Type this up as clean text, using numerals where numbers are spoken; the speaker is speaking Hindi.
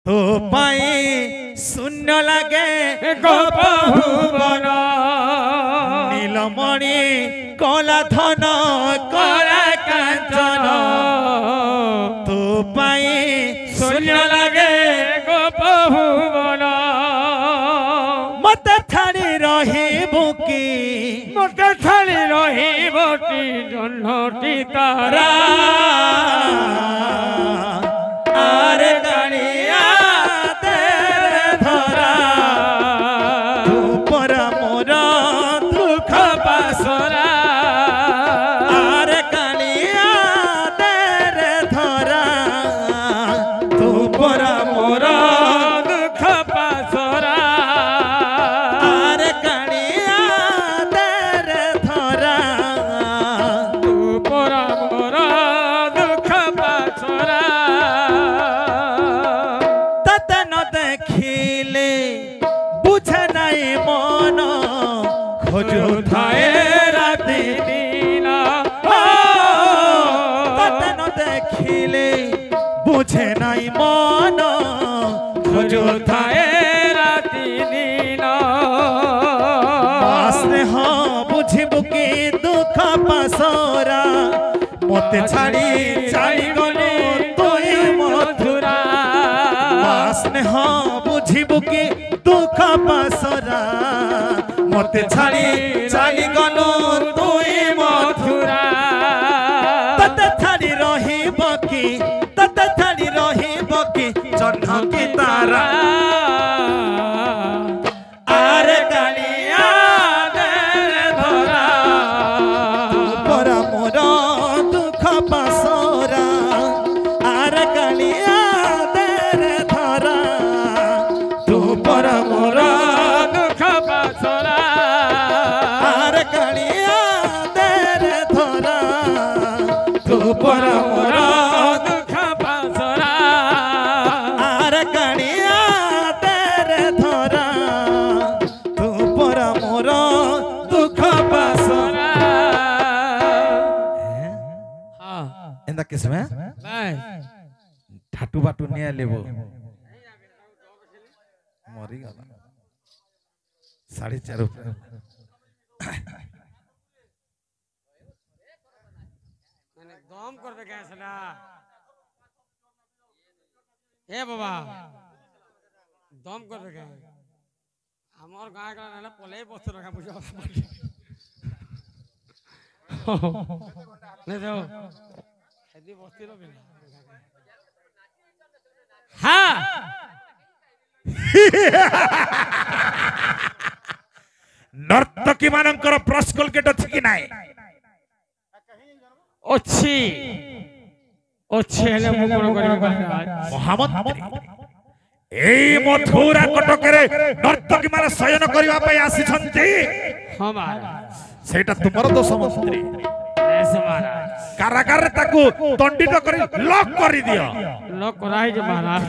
तो पाई शून्य लगे गोप भुवन नीलमणि कला धन कला कांचन तो पाई शून्य लगे गोप भुवन मत छाड़ी रहिबु की मते छाड़ी रहिबटी जन्नती तारा आरे कालिया तेरे धरा तू पर मोर दुख पासरा आरे कालिया तेरे धरा तू पर मोर दुख पासरा आरे कालिया तेरे धरा तू पर मोर दुख पासरा तते न देखिले बुझे नहीं मन खोजु थाए राति दिन तते न देखिले बुझे नहीं मन खोजु थाए राति दिन स्नेह बुझिबु की दुख पासरा मते छाड़ी छाड़ी गलु तुई मधुरा स्नेह बुझिबु की दुख पासरा मते छाड़ी छाड़ी गलु तुई मधुरा तते छाड़ी रहिब की तते छाड़ी रहिब की जन्म की तारा आरे कालिया तेरे धरा पर मोर दुख पासरा आरे कालिया तेरे धरा तू पर मोर दुख पासरा आरे कालिया तेरे धरा तू पर मोर दुख पासरा आरे कालिया तेरे धरा तू पर मोर दुख पासरा एंदा किसमें ठाटू बाटू नहीं लेबो मरी गला 4.5 रुपया মানে দম করবে কেন না এ বাবা দম করবে কেন আমার গাঁ গাঁ নালে পলেই বস্তু রাখা বুঝা নে যাও এদি বস্তি রবে না হ্যাঁ नर्तकी मानकर प्रस्कलकेट अछि कि नाही ଅଛି ଅଛି ହେଲେ ମୁଁ କଣ କରିବି महामंत्री एई मथुरा कटकरे नर्तकी मान शयन करबा पई आसीछंती ହଁ महाराज सेटा तुमर दोष मंत्री ऐसे महाराज कारागार रे ताकू दंडित करी लॉक करी दियो लोक कराई जे महाराज